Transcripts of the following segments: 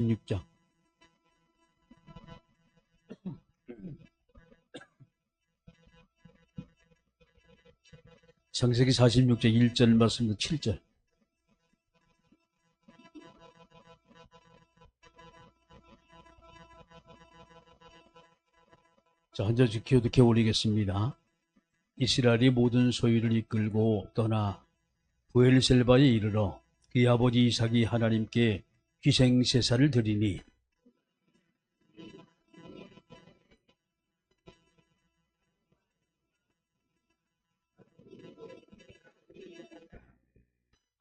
16장. 창세기 46장 1절 말씀부터 7절. 자, 한 절씩 기어듣게 올리겠습니다. 이스라엘이 모든 소유를 이끌고 떠나 브엘셀바에 이르러 그의 아버지 이삭이 하나님께 희생제사를 드리니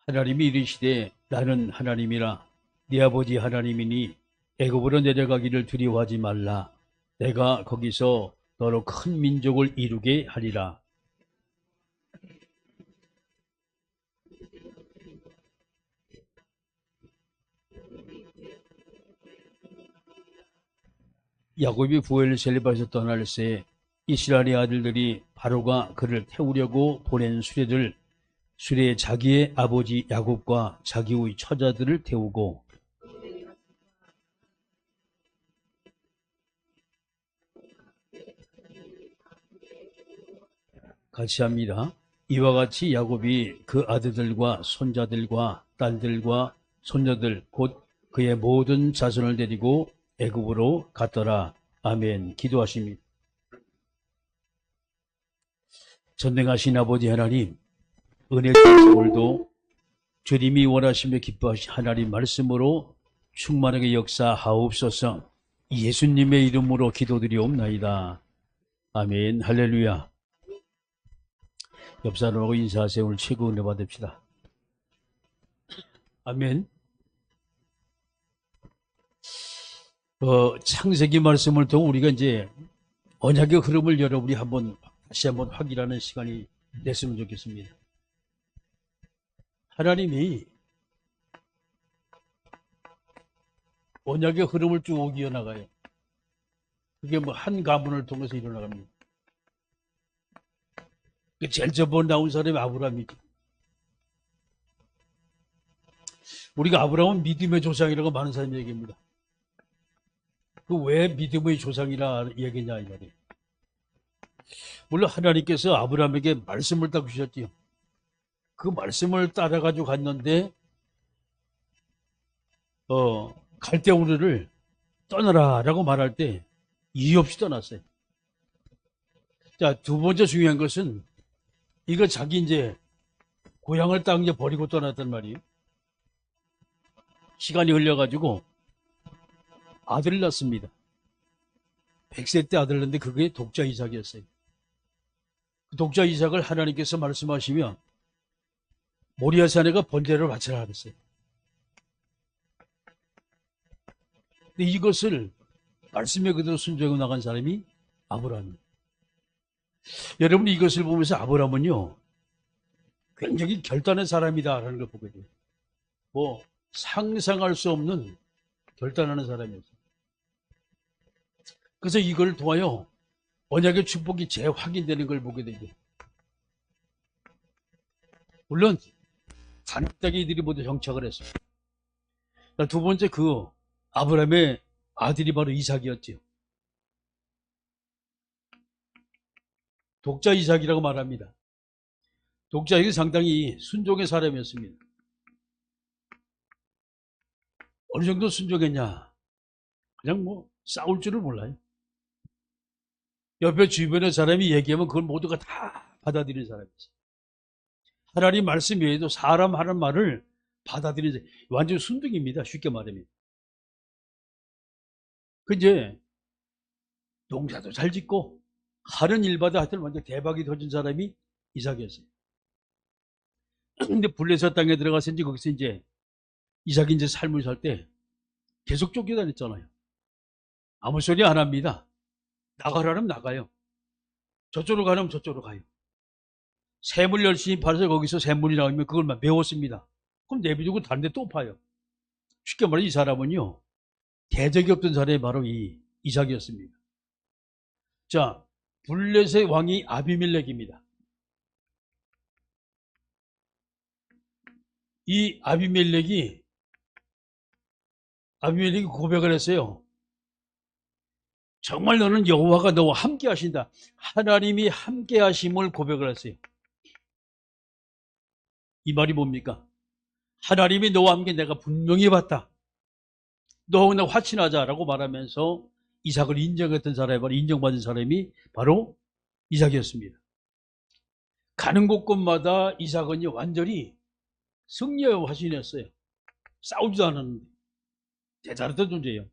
하나님이 이르시되 나는 하나님이라 네 아버지 하나님이니 애굽으로 내려가기를 두려워하지 말라. 내가 거기서 너로 큰 민족을 이루게 하리라. 야곱이 브엘셀바에서 떠날 새 이스라엘의 아들들이 바로가 그를 태우려고 보낸 수레에 자기의 아버지 야곱과 자기의 처자들을 태우고 같이 합니다. 이와 같이 야곱이 그 아들들과 손자들과 딸들과 손녀들 곧 그의 모든 자손을 데리고 애굽으로 갔더라. 아멘. 기도하십니다. 전능하신 아버지 하나님, 은혜 주신 오늘도 주님이 원하시며 기뻐하신 하나님 말씀으로 충만하게 역사하옵소서. 예수님의 이름으로 기도드리옵나이다. 아멘. 할렐루야. 옆 사람하고 인사하세요. 오늘 최고 은혜 받읍시다. 아멘. 창세기 말씀을 통해 우리가 이제 언약의 흐름을 여러분이 다시 한번 확인하는 시간이 됐으면 좋겠습니다. 하나님이 언약의 흐름을 쭉 이어나가요. 그게 뭐 한 가문을 통해서 일어나갑니다. 제일 처음 나온 사람이 아브라함이죠. 우리가 아브라함은 믿음의 조상이라고 많은 사람이 얘기합니다. 그 왜 믿음의 조상이라 얘기냐 이 말이에요. 물론 하나님께서 아브라함에게 말씀을 딱 주셨지요. 그 말씀을 따라가지고 갔는데 갈대우르를 떠나라 라고 말할 때 이유 없이 떠났어요. 자, 두 번째 중요한 것은 이거 자기 이제 고향을 딱 이제 버리고 떠났단 말이에요. 시간이 흘려가지고 아들을 낳습니다. 100세 때 아들을 낳는데 그게 독자 이삭이었어요. 그 독자 이삭을 하나님께서 말씀하시면 모리아산에가 번제를 바치라 그랬어요. 근데 이것을 말씀에 그대로 순종하고 나간 사람이 아브라함이에요. 여러분 이것을 보면서 아브라함은요 굉장히 결단의 사람이다라는 걸 보게 돼요. 뭐 상상할 수 없는 결단하는 사람이었어요. 그래서 이걸 통하여 언약의 축복이 재확인되는 걸 보게 되죠. 물론 간단하게 이들이 모두 정착을 했습니다. 두 번째 그 아브라함의 아들이 바로 이삭이었죠. 독자 이삭이라고 말합니다. 독자 이삭이 상당히 순종의 사람이었습니다. 어느 정도 순종했냐? 그냥 뭐 싸울 줄을 몰라요. 옆에 주변의 사람이 얘기하면 그걸 모두가 다 받아들이는 사람이었어요. 하나님 말씀 외에도 사람 하는 말을 받아들이는 완전 순둥입니다. 쉽게 말하면. 그 이제 농사도 잘 짓고 하는 일마다 하여튼 완전 대박이 터진 사람이 이삭이었어요. 근데 블레셋 땅에 들어가서 이제 거기서 이제 이삭이 이제 삶을 살 때 계속 쫓겨다녔잖아요. 아무 소리 안 합니다. 나가라면 나가요. 저쪽으로 가려면 저쪽으로 가요. 샘을 열심히 팔아서 거기서 샘물이 나오면 그걸 막 메웠습니다. 그럼 내비두고 다른 데 또 파요. 쉽게 말해 이 사람은요 대적이 없던 사람이 바로 이 이삭이었습니다. 자, 블레셋의 왕이 아비멜렉입니다. 이 아비멜렉이 아비멜렉이 고백을 했어요. 정말 너는 여호와가 너와 함께 하신다. 하나님이 함께 하심을 고백을 했어요. 이 말이 뭡니까? 하나님이 너와 함께 내가 분명히 봤다. 너하고 화친하자라고 말하면서 이삭을 인정했던 사람이 바로 인정받은 사람이 바로 이삭이었습니다. 가는 곳곳마다 이삭은 완전히 승리의 화신이었어요. 싸우지도 않았는데 대단했던 존재예요.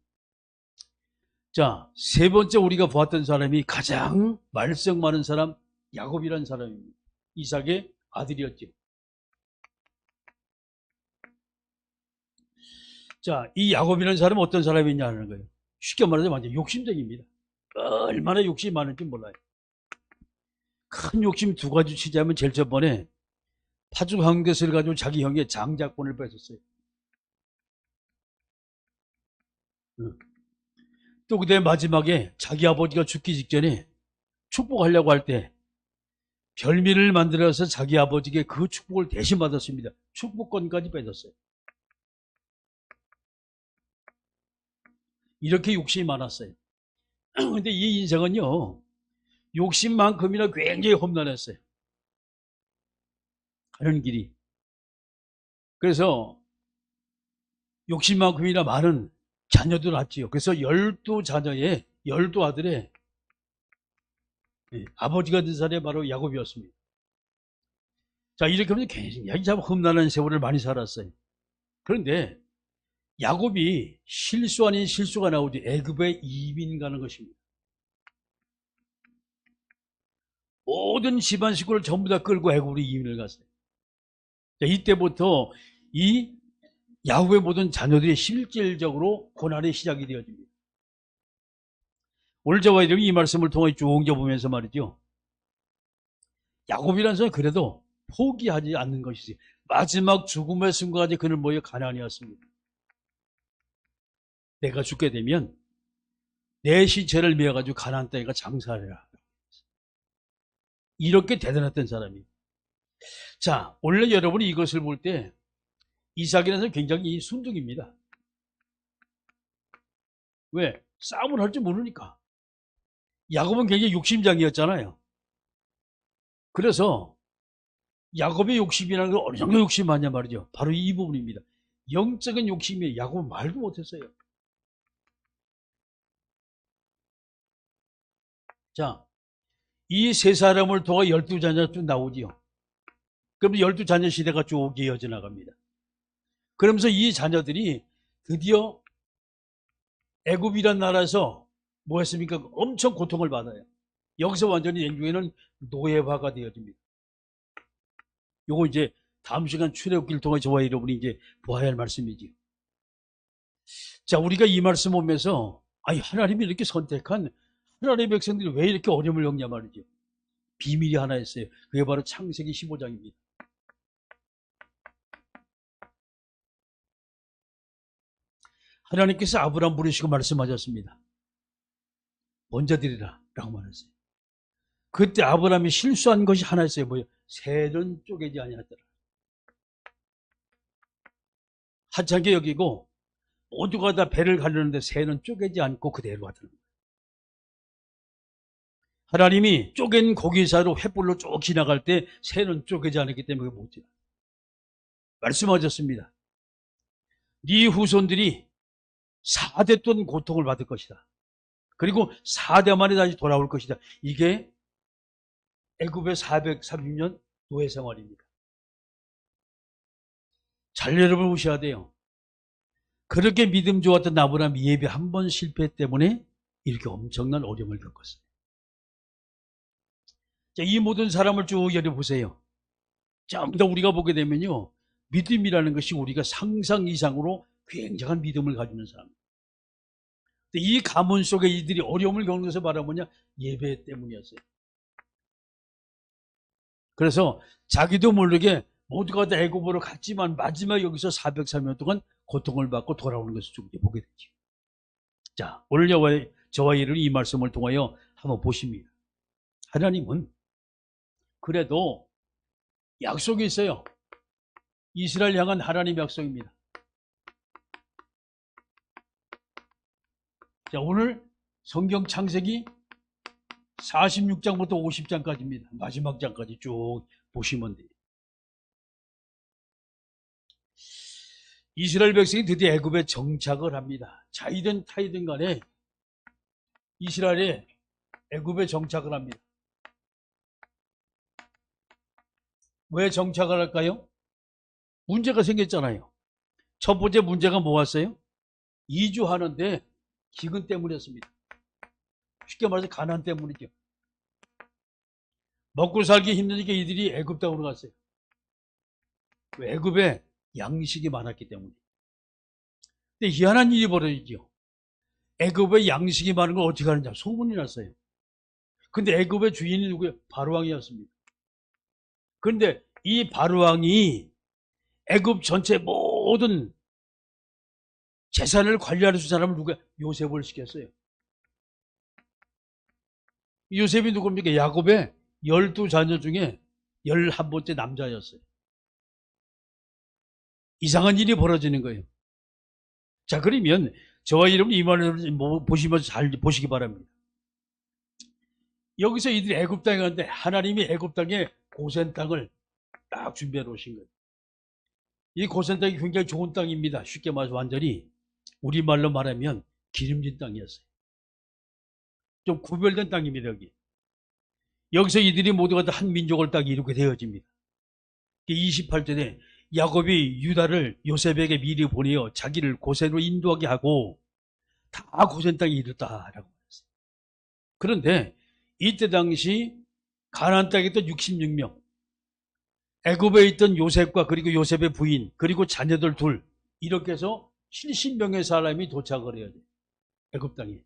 자, 세 번째 우리가 보았던 사람이 가장 말썽 많은 사람 야곱이라는 사람입니다. 이삭의 아들이었죠. 자, 이 야곱이라는 사람은 어떤 사람이냐 하는 거예요. 쉽게 말해서 완전 욕심쟁이입니다. 얼마나 욕심이 많은지 몰라요. 큰 욕심 두 가지 치자면 제일 첫 번에 파죽 한 것을 가지고 자기 형의 장자권을 뺏었어요. 또 그때 마지막에 자기 아버지가 죽기 직전에 축복하려고 할 때 별미를 만들어서 자기 아버지에게 그 축복을 대신 받았습니다. 축복권까지 뺏었어요. 이렇게 욕심이 많았어요. 근데 이 인생은요, 욕심만큼이나 굉장히 험난했어요. 가는 길이. 그래서 욕심만큼이나 많은 자녀도 낳지요. 그래서 12자녀의 12아들의 아버지가 된 사람이 바로 야곱이었습니다. 자, 이렇게 하면 굉장히 참 험난한 세월을 많이 살았어요. 그런데 야곱이 실수 아닌 실수가 나오지. 애굽에 이민 가는 것입니다. 모든 집안 식구를 전부 다 끌고 애굽으로 이민을 갔어요. 자, 이때부터 이 야곱의 모든 자녀들이 실질적으로 고난의 시작이 되어집니다. 오늘 저와 여러분이 이 말씀을 통해 쭉 보면서 말이죠. 야곱이라는 사람은 그래도 포기하지 않는 것이지. 마지막 죽음의 순간까지 그는 뭐예요? 가난이었습니다. 내가 죽게 되면 내 시체를 메어가지고 가나안 땅에 장사하라. 이렇게 대단했던 사람이에요. 자, 원래 여러분이 이것을 볼 때 이삭이라는 사람은 굉장히 순둥입니다. 왜? 싸움을 할 줄 모르니까. 야곱은 굉장히 욕심장이었잖아요. 그래서 야곱의 욕심이라는 건 어느 정도 욕심이 많냐 말이죠. 바로 이 부분입니다. 영적인 욕심이 야곱은 말도 못했어요. 자, 이 세 사람을 통해 12자녀가 쭉 나오지요. 그럼 12자녀 시대가 쭉 이어져 나갑니다. 그러면서 이 자녀들이 드디어 애굽이란 나라에서 뭐 했습니까? 엄청 고통을 받아요. 여기서 완전히 나중에는 노예화가 되어집니다. 요거 이제 다음 시간 출애굽기를 통해 저와 여러분이 이제 보아야 할 말씀이지요. 자, 우리가 이 말씀 보면서 하나님이 이렇게 선택한 하나님의 백성들이 왜 이렇게 어려움을 겪냐 말이죠. 비밀이 하나 있어요. 그게 바로 창세기 15장입니다. 하나님께서 아브라함 부르시고 말씀하셨습니다. 먼저 드리라 라고 말했어요. 그때 아브라함이 실수한 것이 하나 있어요. 뭐예요? 새는 쪼개지 아니하더라. 하찮게 여기고 모두가 다 배를 가르는데 새는 쪼개지 않고 그대로 하더라. 하나님이 쪼갠 고기사로 횃불로 쭉 지나갈 때 새는 쪼개지 않았기 때문에 못 지나. 말씀하셨습니다. 네 후손들이 4대 동안 고통을 받을 것이다. 그리고 4대 만에 다시 돌아올 것이다. 이게 애굽의 430년 노예 생활입니다. 잘 여러분 보셔야 돼요. 그렇게 믿음 좋았던 아브라함 예배 한 번 실패 때문에 이렇게 엄청난 어려움을 겪었어요. 자, 이 모든 사람을 쭉 열어보세요. 전부 다 우리가 보게 되면요, 믿음이라는 것이 우리가 상상 이상으로 굉장한 믿음을 가지는 사람. 이 가문 속에 이들이 어려움을 겪는 것을 바라보냐? 예배 때문이었어요. 그래서 자기도 모르게 모두가 다 애굽으로 갔지만 마지막 여기서 403년 동안 고통을 받고 돌아오는 것을 쭉 보게 되죠. 자, 오늘 저와 여러분이 이 말씀을 통하여 한번 보십니다. 하나님은 그래도 약속이 있어요. 이스라엘 향한 하나님의 약속입니다. 자, 오늘 성경 창세기 46장부터 50장까지입니다. 마지막 장까지 쭉 보시면 돼요. 이스라엘 백성이 드디어 애굽에 정착을 합니다. 자이든 타이든 간에 이스라엘에 애굽에 정착을 합니다. 왜 정착을 할까요? 문제가 생겼잖아요. 첫 번째 문제가 뭐였어요? 이주하는데 기근 때문이었습니다. 쉽게 말해서 가난 때문이죠. 먹고 살기 힘드니까 이들이 애굽 땅으로 갔어요. 애굽에 양식이 많았기 때문에. 근데 희한한 일이 벌어지죠. 애굽에 양식이 많은 걸 어떻게 하느냐? 소문이 났어요. 근데 애굽의 주인이 누구예요? 바로왕이었습니다. 그런데 이 바로왕이 애굽 전체 모든 재산을 관리하는 사람을 누가? 요셉을 시켰어요. 요셉이 누굽니까? 야곱의 12자녀 중에 11번째 남자였어요. 이상한 일이 벌어지는 거예요. 자, 그러면 저와 여러분 이 말을 보시면서 잘 보시기 바랍니다. 여기서 이들이 애굽 땅에 갔는데 하나님이 애굽 땅에 고센 땅을 딱 준비해 놓으신 거예요. 이 고센 땅이 굉장히 좋은 땅입니다. 쉽게 말해서 완전히 우리말로 말하면 기름진 땅이었어요. 좀 구별된 땅입니다. 여기서 이들이 모두가 다 한 민족을 딱 이루게 되어집니다. 28절에 야곱이 유다를 요셉에게 미리 보내어 자기를 고센으로 인도하게 하고 다 고센 땅에 이르렀다라고 했어요. 그런데 이때 당시 가나안 땅에 있던 66명, 애굽에 있던 요셉과 그리고 요셉의 부인 그리고 자녀들 둘, 이렇게 해서 70명의 사람이 도착을 해야 돼요. 애굽 땅에.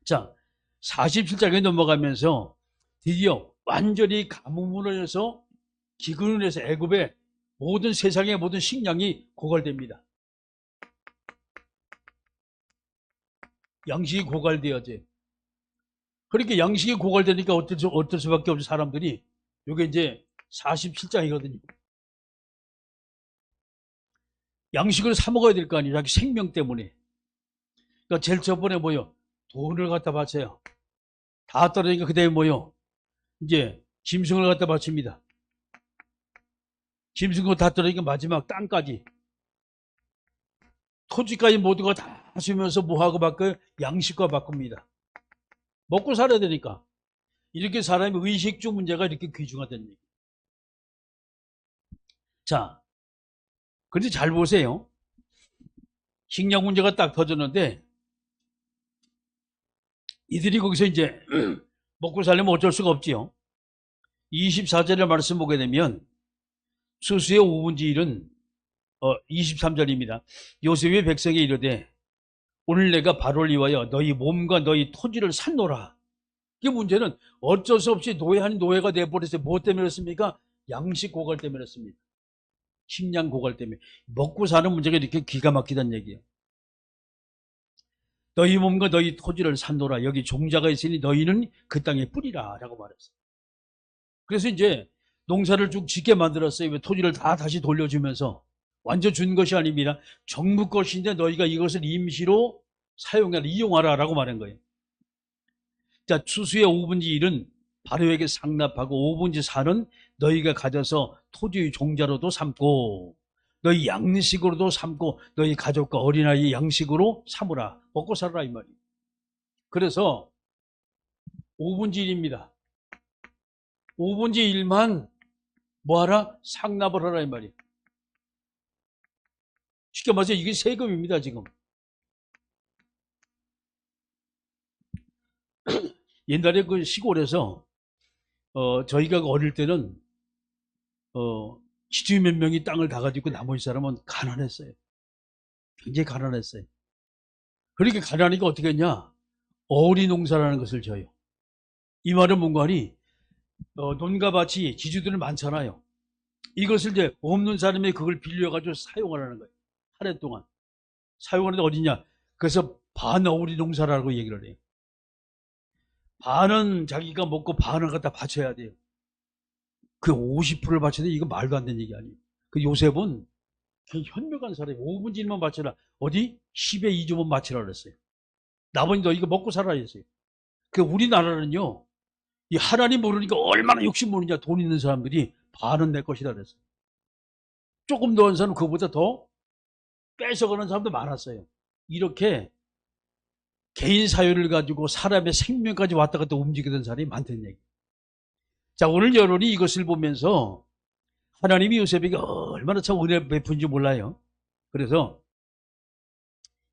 자, 47장에 넘어가면서 드디어 완전히 가뭄으로 해서 기근을 해서 애굽의 모든 세상의 모든 식량이 고갈됩니다. 양식이 고갈되어져요. 그렇게 양식이 고갈되니까 어떨 수밖에 없죠. 사람들이. 이게 이제 47장이거든요. 양식을 사 먹어야 될 거 아니에요. 자기 생명 때문에. 그러니까 제일 저번에 뭐요? 돈을 갖다 바쳐요. 다 떨어지니까 그 다음에 뭐요? 이제 짐승을 갖다 바칩니다. 짐승도 다 떨어지니까 마지막 땅까지. 토지까지 모두가 다 하시면서 뭐하고 바꿔요? 양식과 바꿉니다. 먹고 살아야 되니까. 이렇게 사람의 의식주 문제가 이렇게 귀중하다는 얘기. 자, 그런데 잘 보세요. 식량 문제가 딱 터졌는데 이들이 거기서 이제 먹고 살려면 어쩔 수가 없지요. 24절의 말씀 보게 되면 수수의 5분의 1은 23절입니다. 요셉의 백성에 이르되 오늘 내가 바로를 위하여 너희 몸과 너희 토지를 샀노라. 이 문제는 어쩔 수 없이 노예 아닌 노예가 되어버렸어요. 뭐 때문에 그렇습니까? 양식 고갈 때문에 그렇습니다. 식량 고갈 때문에. 먹고 사는 문제가 이렇게 기가 막히다는 얘기예요. 너희 몸과 너희 토지를 샀노라. 여기 종자가 있으니 너희는 그 땅에 뿌리라 라고 말했어요. 그래서 이제 농사를 쭉 짓게 만들었어요. 왜 토지를 다 다시 돌려주면서. 완전 준 것이 아닙니다. 정부 것인데 너희가 이것을 임시로 사용하라, 이용하라 라고 말한 거예요. 자, 추수의 5분의 1은 바로에게 상납하고 5분의 4는 너희가 가져서 토지의 종자로도 삼고 너희 양식으로도 삼고 너희 가족과 어린아이 양식으로 삼으라. 먹고 살아라 이 말이에요. 그래서 5분의 1입니다. 5분의 1만 뭐하라? 상납을 하라 이 말이에요. 쉽게 말해서 이게 세금입니다 지금. 옛날에 그 시골에서 저희가 어릴 때는 지주 몇 명이 땅을 다 가지고 나머지 사람은 가난했어요. 굉장히 가난했어요. 그렇게 가난하니까 어떻게 했냐? 어리 농사라는 것을 져요. 이 말은 뭔가 하니 논과 밭이 지주들은 많잖아요. 이것을 이제 없는 사람이 그걸 빌려가지고 사용하라는 거예요. 한 해 동안. 사용하는데 어디냐? 그래서 반어리 농사라고 얘기를 해요. 반은 자기가 먹고 반을 갖다 바쳐야 돼요. 그 50%를 바쳐야 돼. 이거 말도 안 되는 얘기 아니에요. 그 요셉은 현명한 사람이 5분의 1만 바쳐라. 어디? 10의 2조만 바치라 그랬어요. 나머지 너 이거 먹고 살아야 했어요. 그 우리나라는요, 이 하나님 모르니까 얼마나 욕심 모르냐. 돈 있는 사람들이 반은 내 것이다 그랬어요. 조금 더 한 사람은 그거보다 더 뺏어가는 사람도 많았어요. 이렇게 개인 사유를 가지고 사람의 생명까지 왔다 갔다 움직이던 사람이 많다는 얘기. 자, 오늘 여론이 이것을 보면서 하나님이 요셉에게 얼마나 참 은혜 베푼지 몰라요. 그래서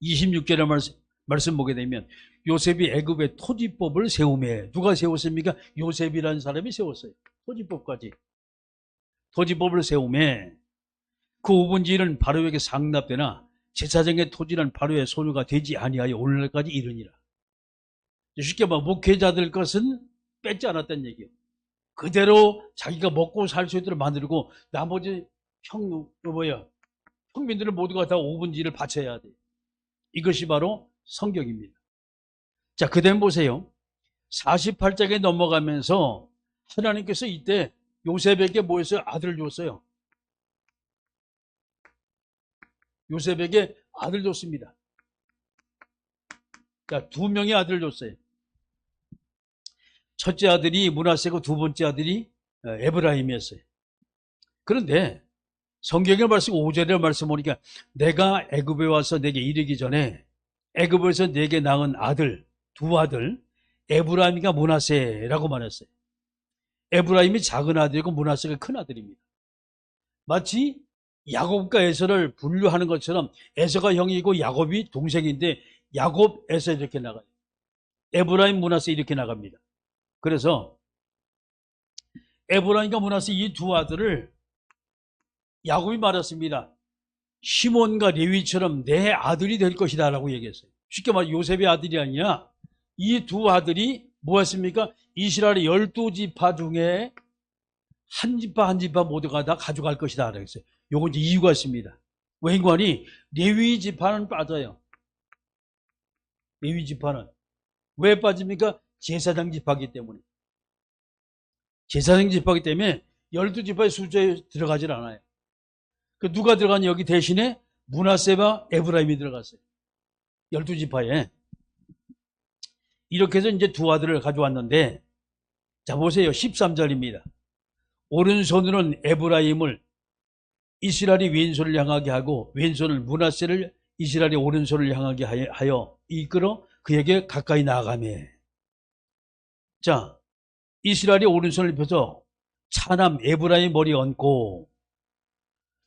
26절의 말씀 보게 되면 요셉이 애굽의 토지법을 세우매. 누가 세웠습니까? 요셉이라는 사람이 세웠어요. 토지법까지. 토지법을 세우매 그 5분지는 바로에게 상납되나 제사장의 토지는 바로의 소유가 되지 아니하여 오늘날까지 이르니라. 쉽게 말하면 목회자들 것은 뺏지 않았다는 얘기예요. 그대로 자기가 먹고 살 수 있도록 만들고 나머지 평민들은 모두가 다 5분지를 바쳐야 돼요. 이것이 바로 성경입니다. 자, 그 다음 보세요. 48장에 넘어가면서 하나님께서 이때 요셉에게 뭐 했어요? 아들을 줬어요. 요셉에게 아들 줬습니다. 자, 2명의 아들을 줬어요. 첫째 아들이 므낫세고 두 번째 아들이 에브라임이었어요. 그런데 성경의 말씀 5절의 말씀 보니까 내가 애굽에 와서 내게 이르기 전에 애굽에서 내게 낳은 아들, 두 아들 에브라임과 므낫세라고 말했어요. 에브라임이 작은 아들이고 므낫세가 큰 아들입니다. 마치 야곱과 에서를 분류하는 것처럼 에서가 형이고 야곱이 동생인데 야곱, 에서 이렇게 나가요. 에브라임, 므낫세 이렇게 나갑니다. 그래서 에브라임과 므낫세 이 두 아들을 야곱이 말했습니다. 시몬과 레위처럼 내 아들이 될 것이다 라고 얘기했어요. 쉽게 말해 요셉의 아들이 아니라 이 두 아들이 뭐였습니까? 이스라엘의 12지파 중에 한 지파 한 지파 모두가 다 가져갈 것이다 라고 했어요. 요거 이제 이유가 있습니다. 왜냐하니 레위 지파는 빠져요. 레위 지파는 왜 빠집니까? 제사장 지파이기 때문에. 제사장 지파이기 때문에 12지파의 숫자에 들어가질 않아요. 그 누가 들어간 여기 대신에 므낫세와 에브라임이 들어갔어요. 12지파에. 이렇게 해서 이제 두 아들을 가져왔는데, 자, 보세요. 13절입니다. 오른손으로는 에브라임을 이스라엘이 왼손을 향하게 하고, 왼손을 므낫세를 이스라엘이 오른손을 향하게 하여 이끌어 그에게 가까이 나아가매. 자, 이스라엘이 오른손을 펴서 차남 에브라임 머리에 얹고,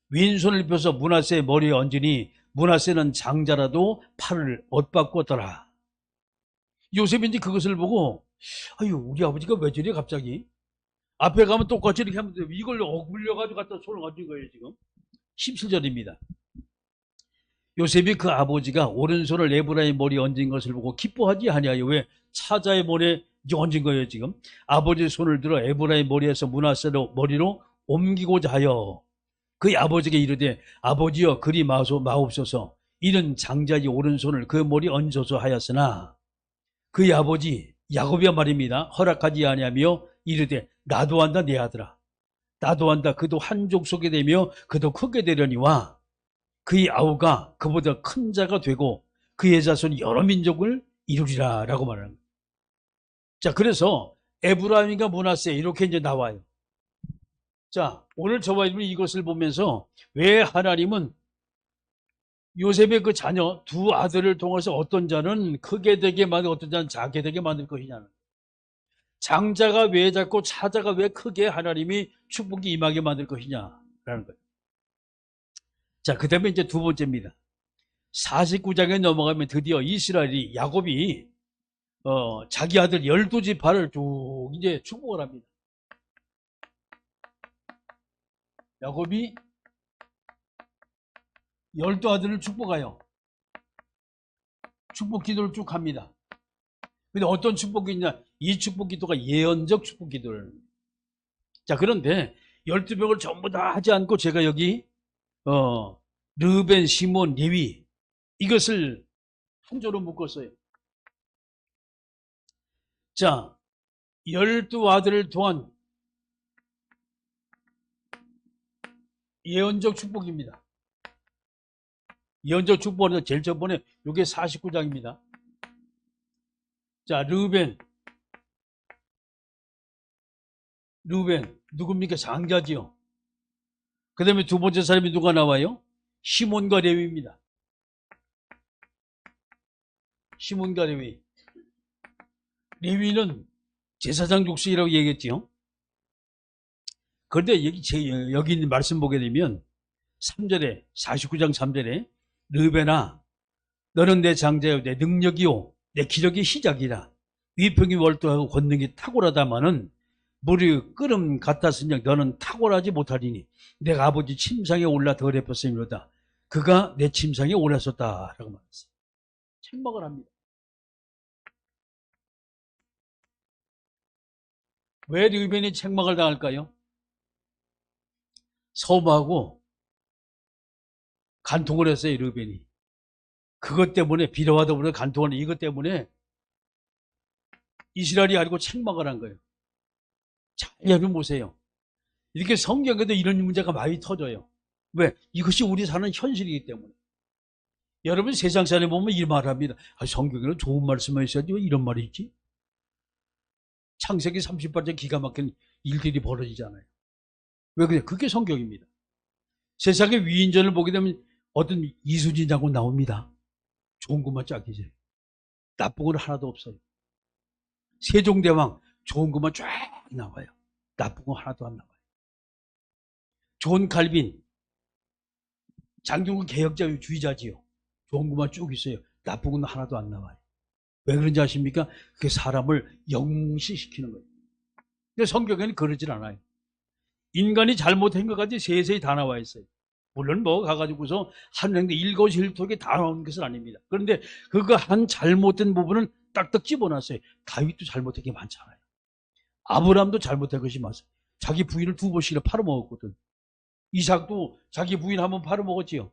왼손을 펴서 므낫세의 머리에 얹으니 므낫세는 장자라도 팔을 엇바꿨더라. 요셉이 이제 그것을 보고 아유 우리 아버지가 왜 저래 갑자기 앞에 가면 똑같이 이렇게 하면 이걸 억울려가지고 갖다 손을 얹은 거예요. 지금 17절입니다. 요셉이 그 아버지가 오른손을 에브라임 머리에 얹은 것을 보고 기뻐하지 아니하여 왜 차자의 머리에 얹은 거예요. 지금 아버지의 손을 들어 에브라임 머리에서 므낫세로 머리로 옮기고자 하여 그의 아버지에게 이르되 아버지여 그리 마옵소서 이는 장자의 오른손을 그 머리에 얹어서 하였으나 그의 아버지 야곱이야 말입니다. 허락하지 아니하며 이르되 나도 한다 내 아들아 나도 한다 그도 한 족속이 되며 그도 크게 되려니와 그의 아우가 그보다 큰 자가 되고 그의 자손이 여러 민족을 이루리라 라고 말하는 거예요. 자, 그래서 에브라임과 므낫세 이렇게 이제 나와요. 자, 오늘 저와 여러분이 이것을 보면서 왜 하나님은 요셉의 그 자녀 두 아들을 통해서 어떤 자는 크게 되게 만들고 어떤 자는 작게 되게 만들 것이냐는, 장자가 왜 작고 차자가 왜 크게 하나님이 축복이 임하게 만들 것이냐라는 거예요. 자, 그 다음에 이제 두 번째입니다. 49장에 넘어가면 드디어 이스라엘이 야곱이 자기 아들 12지파를 쭉 이제 축복을 합니다. 야곱이 12아들을 축복해요. 축복 기도를 쭉 합니다. 근데 어떤 축복이 있냐? 이 축복 기도가 예언적 축복 기도를. 자, 그런데 12명을 전부 다 하지 않고 제가 여기 르벤, 시몬, 레위 이것을 한 조로 묶었어요. 자, 12아들을 통한 예언적 축복입니다. 예언적 축복은 제일 저번에 이게 49장입니다. 자, 르우벤 누굽니까? 장자지요. 그 다음에 두 번째 사람이 누가 나와요? 시몬과 레위입니다. 시몬과 레위. 레위는 제사장 족속이라고 얘기했지요. 그런데 여기 있는 말씀 보게 되면 3절에 49장 3절에 르베나 너는 내 장자요 내 능력이요 내 기력의 시작이라 위평이 월도하고 권능이 탁월하다마는 물이 끓음 같았으니 너는 탁월하지 못하리니 내가 아버지 침상에 올라 더 lep었음이로다. 그가 내 침상에 올랐었다 라고 말했어요. 책망을 합니다. 왜 르벤이 책망을 당할까요? 서부하고 간통을 했어요. 르벤이. 그것 때문에 비례와 더불어 간통하는 이것 때문에 이스라엘이 알고 책망을 한 거예요. 자, 여러분 보세요. 이렇게 성경에도 이런 문제가 많이 터져요. 왜? 이것이 우리 사는 현실이기 때문에. 여러분 세상 사람이 보면 이 말을 합니다. 성경에는 좋은 말씀만 있어야지 왜 이런 말이 있지? 창세기 38장 기가 막힌 일들이 벌어지잖아요. 왜 그래? 그게 성경입니다. 세상의 위인전을 보게 되면 어떤 이수진 장군 나옵니다. 좋은 것만 짝이지. 나쁜 건 하나도 없어요. 세종대왕 좋은 것만 쫙 나와요. 나쁜 거 하나도 안 나와요. 존 칼빈 장중국 개혁자주의자지요. 좋은 것만 쭉 있어요. 나쁜 건 하나도 안 나와요. 왜 그런지 아십니까? 그게 사람을 영시시키는 거예요. 근데 성경에는 그러질 않아요. 인간이 잘못한 것까지 세세히 다 나와 있어요. 물론 뭐 가가지고서 하늘에 일거수일투족에 다 나오는 것은 아닙니다. 그런데 그거 한 잘못된 부분은 딱딱 집어놨어요. 다윗도 잘못한 게 많잖아요. 아브라함도 잘못한 것이 많아요. 자기 부인을 2번씩이나 팔아먹었거든. 이삭도 자기 부인 한 번 팔아먹었지요.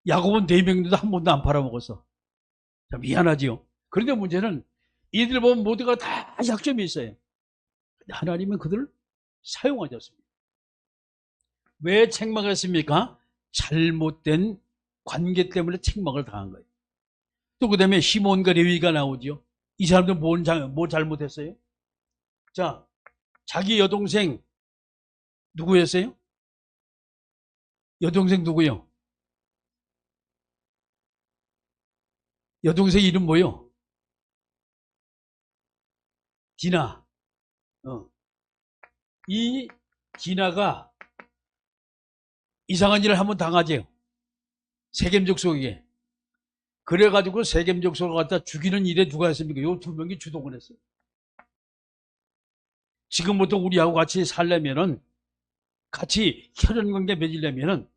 야곱은 4명도 한 번도 안 팔아먹었어. 미안하지요. 그런데 문제는 이들 보면 모두가 다 약점이 있어요. 근데 하나님은 그들을 사용하셨습니다. 왜 책망했습니까? 잘못된 관계 때문에 책망을 당한 거예요. 또 그 다음에 시몬과 레위가 나오죠. 이 사람들 뭘 잘못했어요? 자, 자기 여동생 누구였어요? 여동생 누구요? 여동생 이름 뭐요? 디나. 이 디나가 이상한 일을 한번 당하죠. 세겜 족속에게. 그래가지고 세겜 족속을 갖다 죽이는 일에 누가 했습니까? 요 2명이 주동을 했어요. 지금부터 우리하고 같이 살려면은 같이 혈연관계 맺으려면은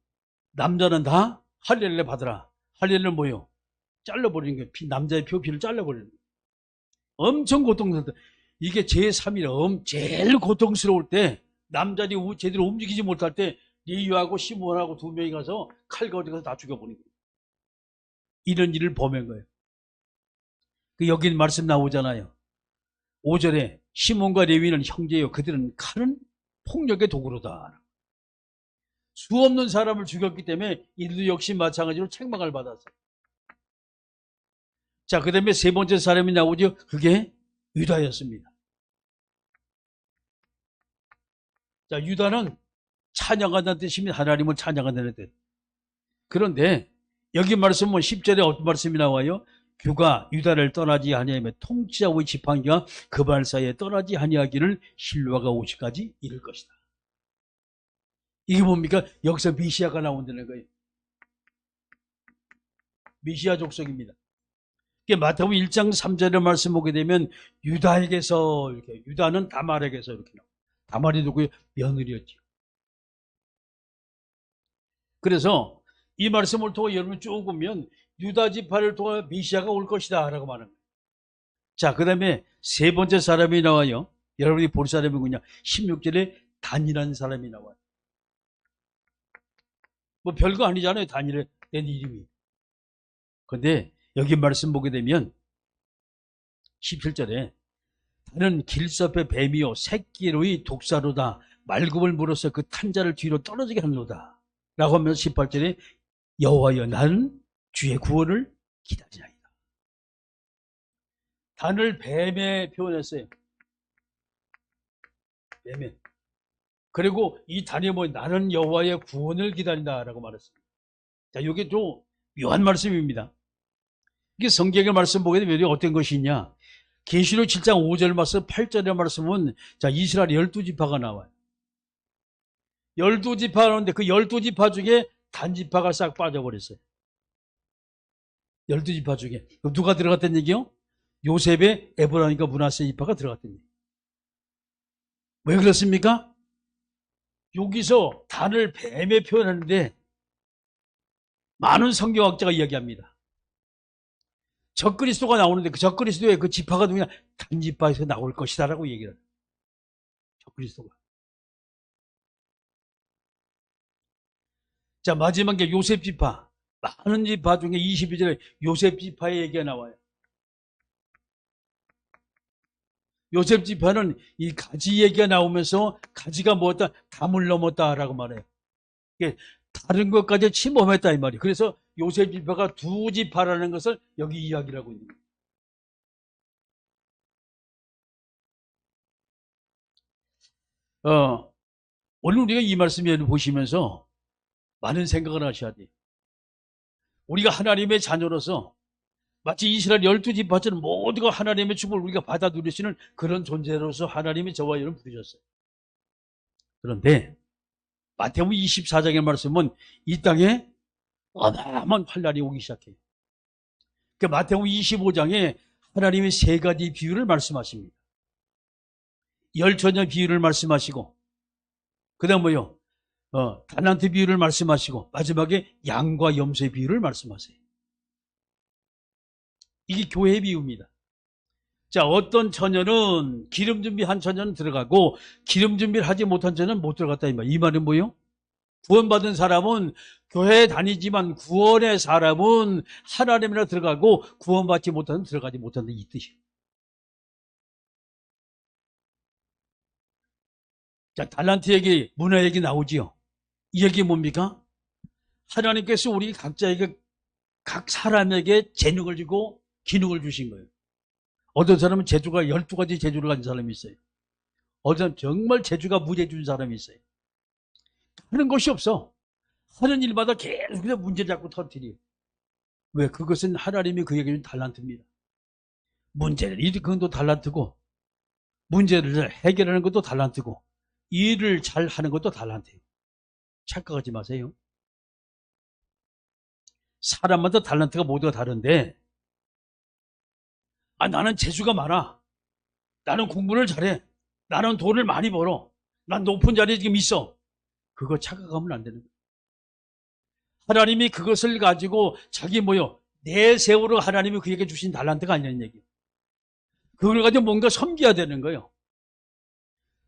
남자는 다 할례를 받으라. 할례는 뭐요? 잘라버리는 거예요. 남자의 표피를 잘라버리는 거예요. 엄청 고통스럽다. 이게 제3일 제일 고통스러울 때 남자들이 제대로 움직이지 못할 때 레위하고 시몬하고 2명이 가서 칼과 어디 가서 다 죽여버린 거예요. 이런 일을 범한 거예요. 여기 말씀 나오잖아요. 5절에 시몬과 레위는 형제요. 그들은 칼은 폭력의 도구로다. 수 없는 사람을 죽였기 때문에 이들도 역시 마찬가지로 책망을 받았어요. 자, 그 다음에 세 번째 사람이 나오죠. 그게 유다였습니다. 자, 유다는 찬양한다는 뜻입니다. 하나님을 찬양한다는 뜻. 그런데 여기 말씀은 10절에 어떤 말씀이 나와요? 규가 유다를 떠나지 아니하며 통치자의 지팡이가 그 발 사이에 떠나지 아니하기를 실로아가 오시까지 이를 것이다. 이게 뭡니까? 여기서 메시아가 나온다는 거예요. 메시아 족속입니다. 마태복음 1장 3절의 말씀 보게 되면 유다에게서 이렇게 유다는 다말에게서 이렇게 나와요. 다말이 누구예요? 며느리였죠. 그래서 이 말씀을 통해 여러분 쭉 보면 유다 지파를 통해 메시아가 올 것이다 라고 말합니다. 자, 그 다음에 세 번째 사람이 나와요. 여러분이 볼 사람이 누구냐? 16절에 단이라는 사람이 나와요. 뭐 별거 아니잖아요. 단이라는 이름이. 근데 여기 말씀 보게 되면 17절에 단은 길섭의 뱀이요 새끼로의 독사로다 말굽을 물어서 그 탄자를 뒤로 떨어지게 하노다 라고 하면서 18절에 여호와여 나는 주의 구원을 기다리나이다. 단을 뱀에 표현했어요. 뱀에. 그리고 이 단이 뭐 나는 여호와의 구원을 기다린다라고 말했습니다. 자, 이게 좀 묘한 말씀입니다. 이게 성경의 말씀 보게 되면 어떤 것이 있냐? 계시록 7장 5절 말씀, 8절의 말씀은 자, 이스라엘 12지파가 나와요. 12지파가 나오는데 그 12지파 중에 단지파가 싹 빠져버렸어요. 12지파 중에. 그럼 누가 들어갔다는 얘기요? 요셉의 에브라임과 므낫세 지파가 들어갔다는 얘기. 왜 그렇습니까? 여기서 단을 뱀에 표현하는데 많은 성경학자가 이야기합니다. 적그리스도가 나오는데 그 적그리스도의 그 지파가 누구냐? 단지파에서 나올 것이다라고 얘기를 해요. 적그리스도가. 자, 마지막에 요셉 지파. 많은 지파 중에 22절에 요셉 지파의 얘기가 나와요. 요셉 지파는 이 가지 얘기가 나오면서 가지가 뭐였다? 담을 넘었다라고 말해요. 이게 다른 것까지 침범했다 이 말이에요. 그래서 요셉 지파가 두 지파라는 것을 여기 이야기를 하고 있는 거예요. 오늘 우리가 이 말씀을 보시면서 많은 생각을 하셔야 돼요. 우리가 하나님의 자녀로서 마치 이스라엘 12지파처럼 모두가 하나님의 축복을 우리가 받아 누릴 수 있는 그런 존재로서 하나님이 저와 여러분을 부르셨어요. 그런데 마태복음 24장의 말씀은 이 땅에 어마어마한 환란이 오기 시작해요. 그 마태복음 25장에 하나님이 세 가지 비유를 말씀하십니다. 열처녀 비유를 말씀하시고, 그 다음 뭐요? 달란트 비유를 말씀하시고, 마지막에 양과 염소의 비유를 말씀하세요. 이게 교회의 비유입니다. 자, 어떤 처녀는 기름 준비한 처녀는 들어가고 기름 준비를 하지 못한 처녀는 못 들어갔다 이 말. 이 말은 뭐예요? 구원받은 사람은 교회에 다니지만 구원의 사람은 하나님이나 들어가고 구원받지 못하는 들어가지 못한다 이 뜻이에요. 자, 달란트 얘기, 문화 얘기 나오지요. 이 얘기 뭡니까? 하나님께서 우리 각자에게 각 사람에게 재능을 주고 기능을 주신 거예요. 어떤 사람은 재주가 12가지 재주를 가진 사람이 있어요. 어떤 사람은 정말 재주가 무재주인 사람이 있어요. 하는 것이 없어. 하는 일마다 계속해서 문제 잡고 터뜨려요. 왜? 그것은 하나님이 그에게 준 달란트입니다. 문제를 일으키는 것도 달란트고 문제를 해결하는 것도 달란트고 일을 잘 하는 것도 달란트예요. 착각하지 마세요. 사람마다 달란트가 모두가 다른데 나는 재주가 많아. 나는 공부를 잘해. 나는 돈을 많이 벌어. 난 높은 자리에 지금 있어. 그거 착각하면 안 되는 거예요. 하나님이 그것을 가지고 자기 내세우로 하나님이 그에게 주신 달란트가 아니라는 얘기예요. 그걸 가지고 뭔가 섬겨야 되는 거예요.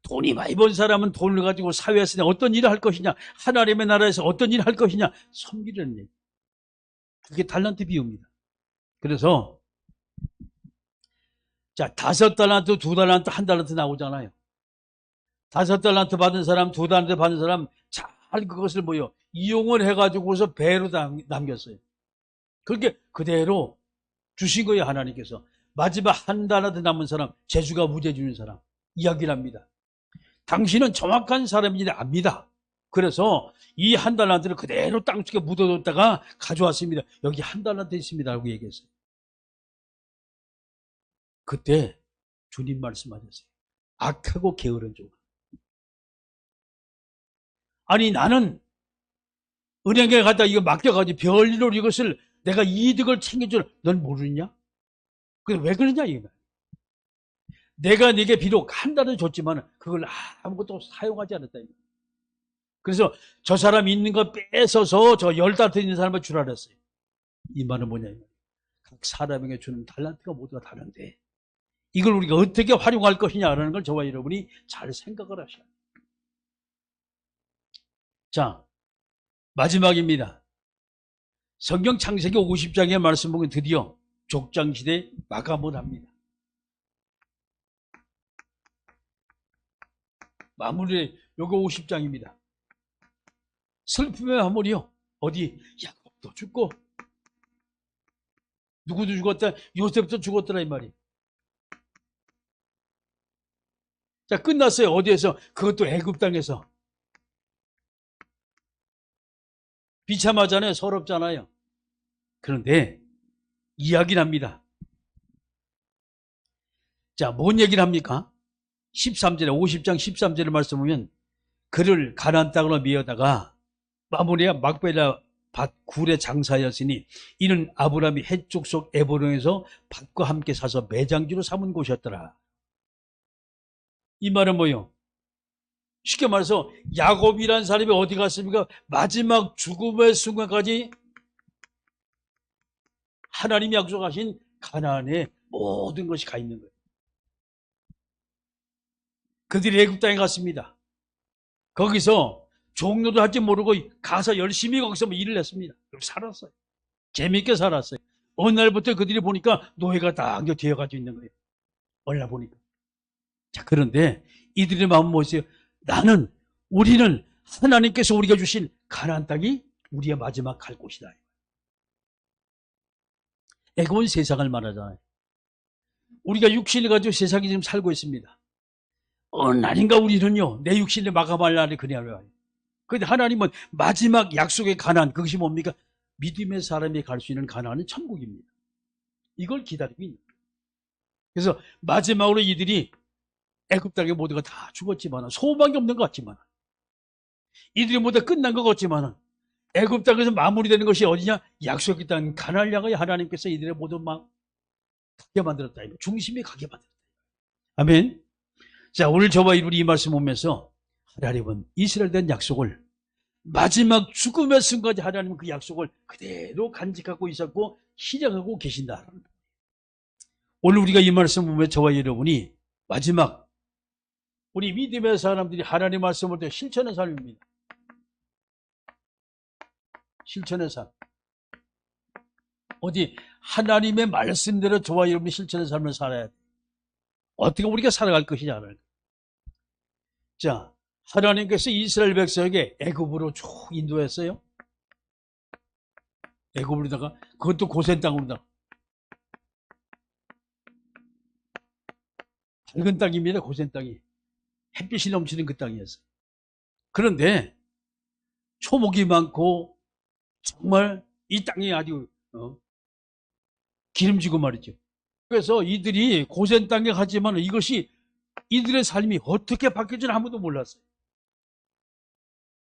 돈이 많이 번 사람은 돈을 가지고 사회에서 어떤 일을 할 것이냐, 하나님의 나라에서 어떤 일을 할 것이냐, 섬기려는 얘기. 그게 달란트 비유입니다. 그래서 자, 5달란트, 2달란트, 1달란트 나오잖아요. 5달란트 받은 사람, 2달란트 받은 사람 잘 그것을 이용을 해가지고서 배로 남겼어요. 그렇게 그대로 주신 거예요, 하나님께서. 마지막 1달란트 남은 사람, 재주가 무재주인 사람 이야기를 합니다. 당신은 정확한 사람인지 압니다. 그래서 이 1달란트를 그대로 땅속에 묻어뒀다가 가져왔습니다. 여기 1달란트 있습니다 라고 얘기했어요. 그때 주님 말씀하셨어요. 악하고 게으른 종아. 아니 나는 은행에 갔다 이거 맡겨가지고 별일로 이것을 내가 이득을 챙겨줄 넌 모르냐? 그래 왜 그러냐 이거. 내가 네게 비록 1달을 줬지만 그걸 아무것도 사용하지 않았다. 그래서 저 사람 있는 거 뺏어서 저 10달란트 있는 사람을 주라 그랬어요. 이 말은 뭐냐? 각 사람에게 주는 달란트가 모두가 다른데 이걸 우리가 어떻게 활용할 것이냐라는 걸 저와 여러분이 잘 생각을 하셔야 돼요. 자, 마지막입니다. 성경 창세기 50장의 말씀 보면 드디어 족장시대 마감을 합니다. 마무리, 요거 50장입니다. 슬픔의 마무리요. 어디? 야곱도 죽고, 누구도 죽었다, 요셉도 죽었더라, 이 말이. 자, 끝났어요. 어디에서? 그것도 애굽 땅에서. 비참하잖아요. 서럽잖아요. 그런데 이야기를 합니다. 자, 뭔 얘기를 합니까? 13절에 50장 13절의 말씀 보면 그를 가나안 땅으로 미어다가 마무리야 막벨라 밭 굴의 장사였으니 이는 아브라함이 해쪽 속 에브론에서 밭과 함께 사서 매장지로 삼은 곳이었더라. 이 말은 뭐예요? 쉽게 말해서 야곱이라는 사람이 어디 갔습니까? 마지막 죽음의 순간까지 하나님이 약속하신 가나안에 모든 것이 가 있는 거예요. 그들이 애굽 땅에 갔습니다. 거기서 종로도 할지 모르고 가서 열심히 거기서 일을 했습니다. 그리고 살았어요. 재밌게 살았어요. 어느 날부터 그들이 보니까 노예가 딱 되어가지고 있는 거예요. 어느 날 보니까. 자, 그런데 이들의 마음은 뭐였어요? 우리는 하나님께서 우리가 주신 가나안 땅이 우리의 마지막 갈 곳이다. 애굽은 세상을 말하잖아요. 우리가 육신을 가지고 세상에 지금 살고 있습니다. 어느 날인가 우리는요, 내 육신을 마감할 날이 그냐고요. 그런데 하나님은 마지막 약속의 가나안, 그것이 뭡니까? 믿음의 사람이 갈 수 있는 가나안은 천국입니다. 이걸 기다리고 있는 거예요. 그래서 마지막으로 이들이 애굽 땅에 모두가 다 죽었지만 소망이 없는 것 같지만 이들이 모두 끝난 것 같지만 애굽 땅에서 마무리되는 것이 어디냐? 약속의 땅 가나안을 향하여 하나님께서 이들의 모두 막 가게 만들었다. 중심이 가게 만들었다. 아멘. 자, 오늘 저와 우리 이 말씀 보면서 하나님은 이스라엘에 대한 약속을 마지막 죽음의 순간까지 하나님은 그 약속을 그대로 간직하고 있었고 실행하고 계신다. 오늘 우리가 이 말씀 보면 저와 여러분이 마지막 우리 믿음의 사람들이 하나님 말씀을 또 실천의 삶입니다. 실천의 삶. 어디 하나님의 말씀대로 저와 여러분이 실천의 삶을 살아야 돼. 어떻게 우리가 살아갈 것이냐를. 자, 하나님께서 이스라엘 백성에게 애굽으로 쭉 인도했어요. 애굽으로다가 그것도 고센 땅으로다가 밝은 땅입니다. 고센 땅이 햇빛이 넘치는 그 땅이었어요. 그런데 초목이 많고 정말 이 땅이 아주 기름지고 말이죠. 그래서 이들이 고센 땅에 갔지만 이것이 이들의 삶이 어떻게 바뀔지는 아무도 몰랐어요.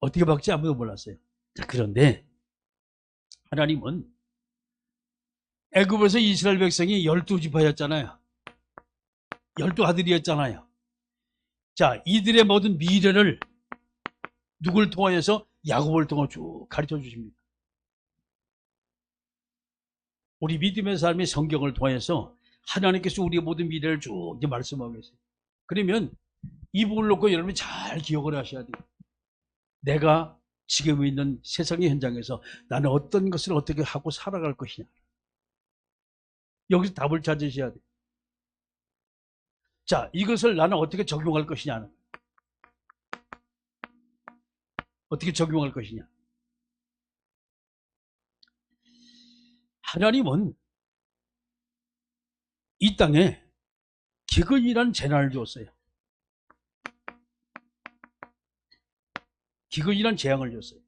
어떻게 바뀔지 아무도 몰랐어요. 자, 그런데 하나님은 애굽에서 이스라엘 백성이 12지파였잖아요. 12아들이었잖아요. 자, 이들의 모든 미래를 누굴 통하여서 야곱을 통해 쭉 가르쳐 주십니다. 우리 믿음의 삶의 성경을 통해서 하나님께서 우리의 모든 미래를 쭉 이제 말씀하고 계세요. 그러면 이 부분을 놓고 여러분이 잘 기억을 하셔야 돼요. 내가 지금 있는 세상의 현장에서 나는 어떤 것을 어떻게 하고 살아갈 것이냐. 여기서 답을 찾으셔야 돼요. 자, 이것을 나는 어떻게 적용할 것이냐는. 어떻게 적용할 것이냐. 하나님은 이 땅에 기근이라는 재난을 줬어요. 기근이라는 재앙을 줬어요.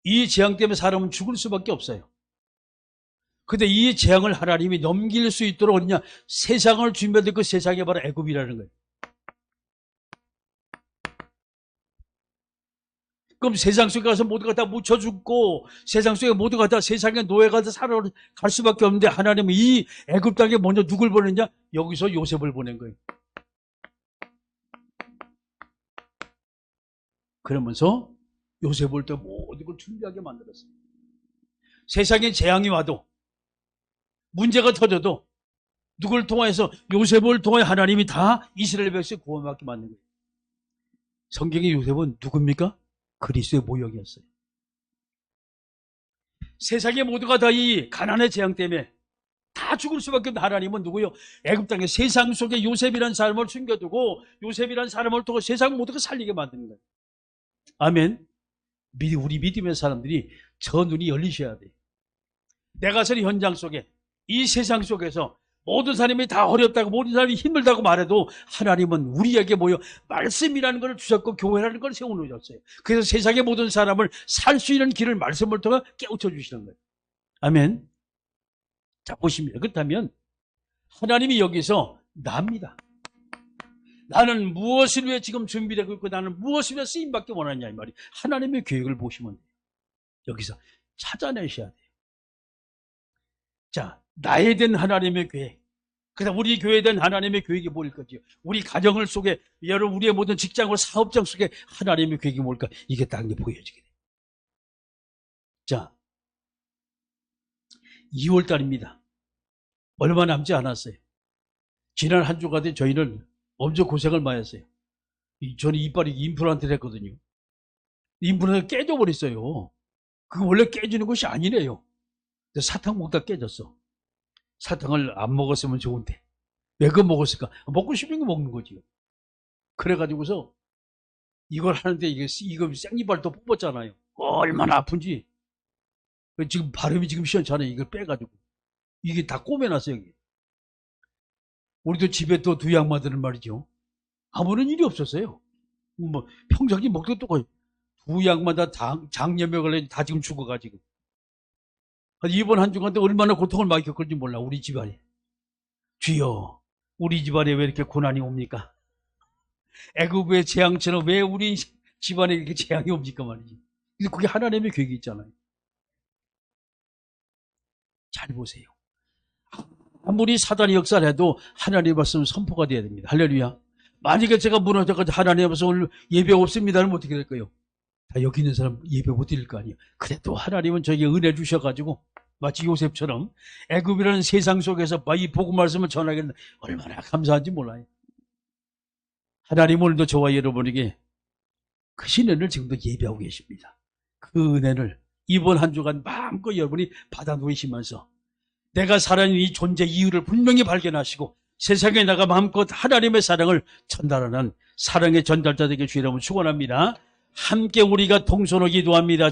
이 재앙 때문에 사람은 죽을 수밖에 없어요. 근데 이 재앙을 하나님이 넘길 수 있도록 어디냐? 세상을 준비할 그 세상이 바로 애굽이라는 거예요. 그럼 세상 속에 가서 모두가 다 묻혀 죽고 세상 속에 모두가 다 세상의 노예가 다 살아갈 수밖에 없는데 하나님은 이 애굽 땅에 먼저 누굴 보냈냐? 여기서 요셉을 보낸 거예요. 그러면서 요셉을 또 모든 걸 준비하게 만들었어요. 세상에 재앙이 와도 문제가 터져도 누굴 통해서 요셉을 통해 하나님이 다 이스라엘 백성을 구원받게 만든 거예요. 성경의 요셉은 누굽니까? 그리스도의 모형이었어요. 세상의 모두가 다 이 가난의 재앙 때문에 다 죽을 수밖에 없는 하나님은 누구요? 애굽 땅에 세상 속에 요셉이라는 사람을 숨겨두고 요셉이라는 사람을 통해 세상 모두가 살리게 만드는 거예요. 아멘. 우리 믿음의 사람들이 저 눈이 열리셔야 돼요. 내가 서 현장 속에 이 세상 속에서 모든 사람이 다 어렵다고 모든 사람이 힘들다고 말해도 하나님은 우리에게 모여 말씀이라는 걸 주셨고 교회라는 걸 세워놓으셨어요. 그래서 세상의 모든 사람을 살 수 있는 길을 말씀을 통해 깨우쳐 주시는 거예요. 아멘. 자, 보십니다. 그렇다면 하나님이 여기서 나입니다. 나는 무엇을 위해 지금 준비되고 있고 나는 무엇을 위해 쓰임받기 원하냐 이 말이 하나님의 계획을 보시면 돼요. 여기서 찾아내셔야 돼요. 자, 나에 대한 하나님의 계획. 그다음 우리 교회에 대한 하나님의 계획이 뭐일 거지요? 우리 가정을 속에 여러분 우리의 모든 직장과 사업장 속에 하나님의 계획이 뭘까? 이게 딱 보여지게 돼요. 자, 2월 달입니다. 얼마 남지 않았어요. 지난 한 주가 돼 저희는 엄청 고생을 많이 했어요. 저는 이빨이 임플란트를 했거든요. 임플란트가 깨져버렸어요. 그거 원래 깨지는 것이 아니래요. 사탕 먹다 깨졌어. 사탕을 안 먹었으면 좋은데 왜 그거 먹었을까? 먹고 싶은 거 먹는 거지요. 그래가지고서 이걸 하는데 이거 생이발도 뽑았잖아요. 얼마나 아픈지. 지금 발음이 지금 시원찮아요. 이걸 빼가지고 이게 다 꼬매놨어요. 여기. 우리도 집에 또 두 양마들은 말이죠. 아무런 일이 없었어요. 뭐 평상시 먹던 똑같이 두 양마 다 장염에 걸려 다 지금 죽어가지고. 이번 한 주간 얼마나 고통을 많이 겪을지 몰라 우리 집안에. 주여 우리 집안에 왜 이렇게 고난이 옵니까? 애굽의 재앙처럼 왜 우리 집안에 이렇게 재앙이 옵니까 말이지. 근데 그게 하나님의 계획이 있잖아요. 잘 보세요. 아무리 사단이 역사를 해도 하나님의 말씀은 선포가 돼야 됩니다. 할렐루야. 만약에 제가 무너져가지고 하나님의 말씀 오늘 예배 없습니다는 어떻게 될까요? 다 여기 있는 사람 예배 못 드릴 거 아니에요. 그래도 하나님은 저에게 은혜 주셔가지고 마치 요셉처럼 애굽이라는 세상 속에서 이 복음 말씀을 전하겠는데 얼마나 감사한지 몰라요. 하나님 오늘도 저와 여러분에게 그 신은혜를 지금도 예배하고 계십니다. 그 은혜를 이번 한 주간 마음껏 여러분이 받아 누리시면서 내가 살아있는 이 존재 이유를 분명히 발견하시고 세상에 나가 마음껏 하나님의 사랑을 전달하는 사랑의 전달자 되게 주여 여러분 축원합니다. 함께 우리가 통솔로 기도합니다.